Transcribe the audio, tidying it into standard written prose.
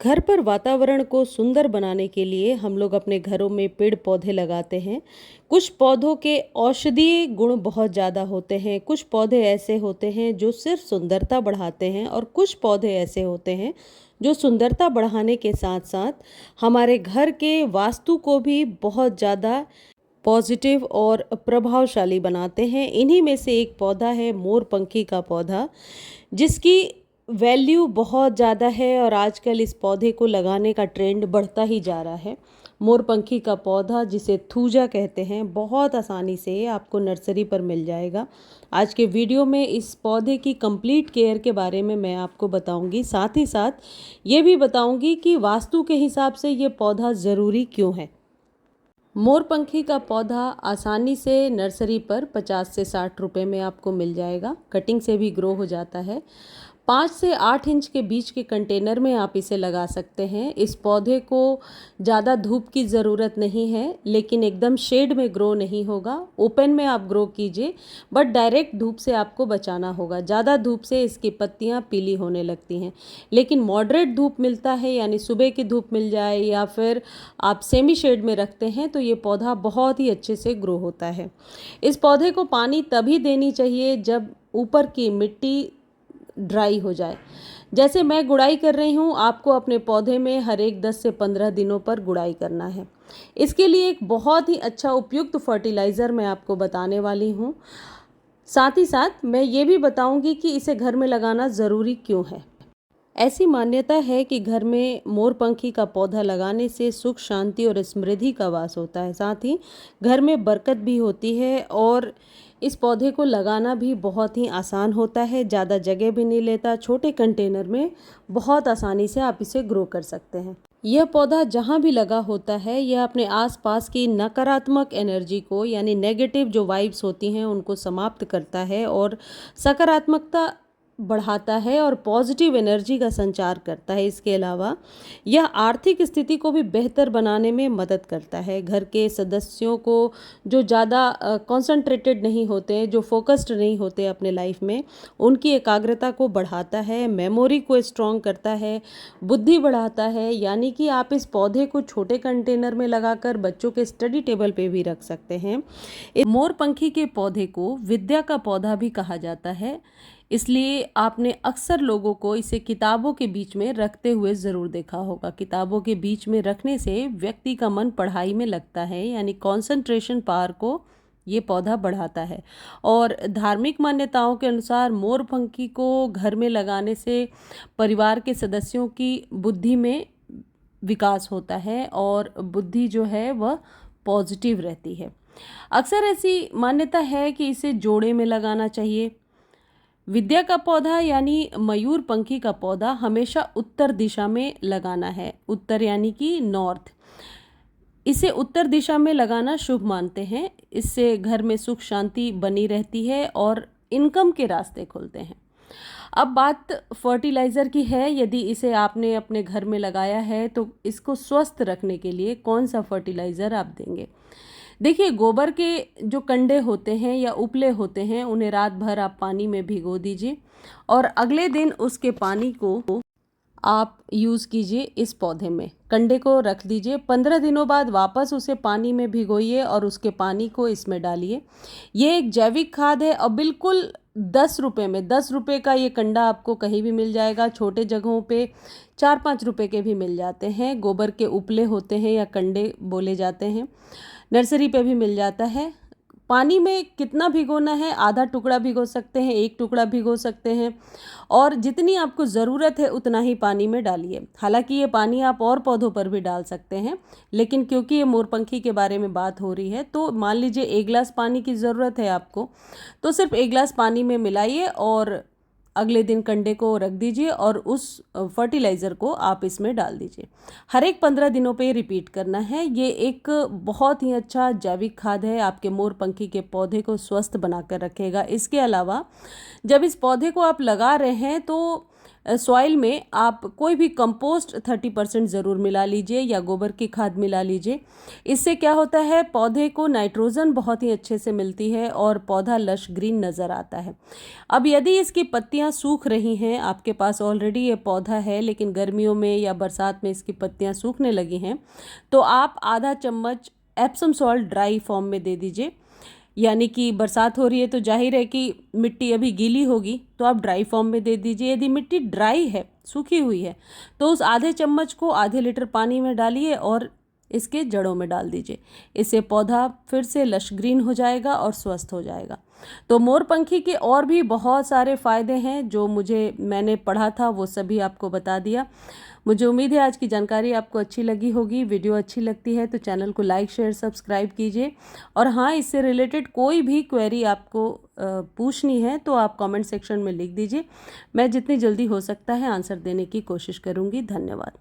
घर पर वातावरण को सुंदर बनाने के लिए हम लोग अपने घरों में पेड़ पौधे लगाते हैं। कुछ पौधों के औषधीय गुण बहुत ज़्यादा होते हैं, कुछ पौधे ऐसे होते हैं जो सिर्फ सुंदरता बढ़ाते हैं और कुछ पौधे ऐसे होते हैं जो सुंदरता बढ़ाने के साथ साथ हमारे घर के वास्तु को भी बहुत ज़्यादा पॉजिटिव और प्रभावशाली बनाते हैं। इन्हीं में से एक पौधा है मोरपंखी का पौधा, जिसकी वैल्यू बहुत ज़्यादा है और आजकल इस पौधे को लगाने का ट्रेंड बढ़ता ही जा रहा है। मोरपंखी का पौधा, जिसे थूजा कहते हैं, बहुत आसानी से आपको नर्सरी पर मिल जाएगा। आज के वीडियो में इस पौधे की कंप्लीट केयर के बारे में मैं आपको बताऊंगी, साथ ही साथ ये भी बताऊंगी कि वास्तु के हिसाब से ये पौधा ज़रूरी क्यों है। मोरपंखी का पौधा आसानी से नर्सरी पर 50 से 60 रुपए में आपको मिल जाएगा। कटिंग से भी ग्रो हो जाता है। 5 से 8 इंच के बीच के कंटेनर में आप इसे लगा सकते हैं। इस पौधे को ज़्यादा धूप की ज़रूरत नहीं है, लेकिन एकदम शेड में ग्रो नहीं होगा। ओपन में आप ग्रो कीजिए, बट डायरेक्ट धूप से आपको बचाना होगा। ज़्यादा धूप से इसकी पत्तियां पीली होने लगती हैं, लेकिन मॉडरेट धूप मिलता है, यानी सुबह की धूप मिल जाए या फिर आप सेमी शेड में रखते हैं तो ये पौधा बहुत ही अच्छे से ग्रो होता है। इस पौधे को पानी तभी देनी चाहिए जब ऊपर की मिट्टी ड्राई हो जाए। जैसे मैं गुड़ाई कर रही हूँ, आपको अपने पौधे में हर एक 10 से 15 दिनों पर गुड़ाई करना है। इसके लिए एक बहुत ही अच्छा उपयुक्त फर्टिलाइज़र मैं आपको बताने वाली हूँ। साथ ही साथ मैं ये भी बताऊँगी कि इसे घर में लगाना ज़रूरी क्यों है। ऐसी मान्यता है कि घर में मोरपंखी का पौधा लगाने से सुख, शांति और समृद्धि का वास होता है। साथ ही घर में बरकत भी होती है और इस पौधे को लगाना भी बहुत ही आसान होता है। ज़्यादा जगह भी नहीं लेता। छोटे कंटेनर में बहुत आसानी से आप इसे ग्रो कर सकते हैं। यह पौधा जहाँ भी लगा होता है, यह अपने आसपास की नकारात्मक एनर्जी को, यानी नेगेटिव जो वाइब्स होती हैं, उनको समाप्त करता है और सकारात्मकता बढ़ाता है और पॉजिटिव एनर्जी का संचार करता है। इसके अलावा यह आर्थिक स्थिति को भी बेहतर बनाने में मदद करता है। घर के सदस्यों को जो ज़्यादा कंसंट्रेटेड नहीं होते, जो फोकस्ड नहीं होते अपने लाइफ में, उनकी एकाग्रता को बढ़ाता है, मेमोरी को स्ट्रॉन्ग करता है, बुद्धि बढ़ाता है। यानी कि आप इस पौधे को छोटे कंटेनर में लगाकर बच्चों के स्टडी टेबल पे भी रख सकते हैं। इस मोरपंखी के पौधे को विद्या का पौधा भी कहा जाता है, इसलिए आपने अक्सर लोगों को इसे किताबों के बीच में रखते हुए ज़रूर देखा होगा। किताबों के बीच में रखने से व्यक्ति का मन पढ़ाई में लगता है, यानी कंसंट्रेशन पावर को ये पौधा बढ़ाता है। और धार्मिक मान्यताओं के अनुसार मोरपंखी को घर में लगाने से परिवार के सदस्यों की बुद्धि में विकास होता है और बुद्धि जो है वह पॉजिटिव रहती है। अक्सर ऐसी मान्यता है कि इसे जोड़े में लगाना चाहिए। विद्या का पौधा यानी मयूर पंखी का पौधा हमेशा उत्तर दिशा में लगाना है। उत्तर यानी कि नॉर्थ। इसे उत्तर दिशा में लगाना शुभ मानते हैं। इससे घर में सुख शांति बनी रहती है और इनकम के रास्ते खुलते हैं। अब बात फर्टिलाइज़र की है। यदि इसे आपने अपने घर में लगाया है तो इसको स्वस्थ रखने के लिए कौन सा फर्टिलाइज़र आप देंगे? देखिए, गोबर के जो कंडे होते हैं या उपले होते हैं, उन्हें रात भर आप पानी में भिगो दीजिए और अगले दिन उसके पानी को आप यूज़ कीजिए इस पौधे में। कंडे को रख दीजिए, 15 दिनों बाद वापस उसे पानी में भिगोइए और उसके पानी को इसमें डालिए। ये एक जैविक खाद है और बिल्कुल 10 रुपये में, 10 रुपये का ये कंडा आपको कहीं भी मिल जाएगा। छोटे जगहों पे 4-5 रुपये के भी मिल जाते हैं। गोबर के उपले होते हैं या कंडे बोले जाते हैं, नर्सरी पे भी मिल जाता है। पानी में कितना भिगोना है? आधा टुकड़ा भिगो सकते हैं, 1 टुकड़ा भिगो सकते हैं और जितनी आपको ज़रूरत है उतना ही पानी में डालिए। हालांकि ये पानी आप और पौधों पर भी डाल सकते हैं, लेकिन क्योंकि ये मोरपंखी के बारे में बात हो रही है तो मान लीजिए 1 गिलास पानी की ज़रूरत है आपको, तो सिर्फ 1 गिलास पानी में मिलाइए और अगले दिन कंडे को रख दीजिए और उस फर्टिलाइज़र को आप इसमें डाल दीजिए। हर एक 15 दिनों पे रिपीट करना है। ये एक बहुत ही अच्छा जैविक खाद है, आपके मोरपंखी के पौधे को स्वस्थ बनाकर रखेगा। इसके अलावा जब इस पौधे को आप लगा रहे हैं तो सॉइल में आप कोई भी कंपोस्ट 30% ज़रूर मिला लीजिए या गोबर की खाद मिला लीजिए। इससे क्या होता है, पौधे को नाइट्रोजन बहुत ही अच्छे से मिलती है और पौधा लश ग्रीन नज़र आता है। अब यदि इसकी पत्तियां सूख रही हैं, आपके पास ऑलरेडी ये पौधा है लेकिन गर्मियों में या बरसात में इसकी पत्तियां सूखने लगी हैं, तो आप आधा चम्मच एप्सम सॉल्ट ड्राई फॉर्म में दे दीजिए। यानी कि बरसात हो रही है तो जाहिर है कि मिट्टी अभी गीली होगी, तो आप ड्राई फॉर्म में दे दीजिए। यदि मिट्टी ड्राई है, सूखी हुई है, तो उस आधे चम्मच को आधे लीटर पानी में डालिए और इसके जड़ों में डाल दीजिए। इससे पौधा फिर से लश ग्रीन हो जाएगा और स्वस्थ हो जाएगा। तो मोरपंखी के और भी बहुत सारे फ़ायदे हैं जो मैंने पढ़ा था, वो सभी आपको बता दिया। मुझे उम्मीद है आज की जानकारी आपको अच्छी लगी होगी। वीडियो अच्छी लगती है तो चैनल को लाइक शेयर सब्सक्राइब कीजिए। और हाँ, इससे रिलेटेड कोई भी क्वेरी आपको पूछनी है तो आप कमेंट सेक्शन में लिख दीजिए। मैं जितनी जल्दी हो सकता है आंसर देने की कोशिश करूँगी। धन्यवाद।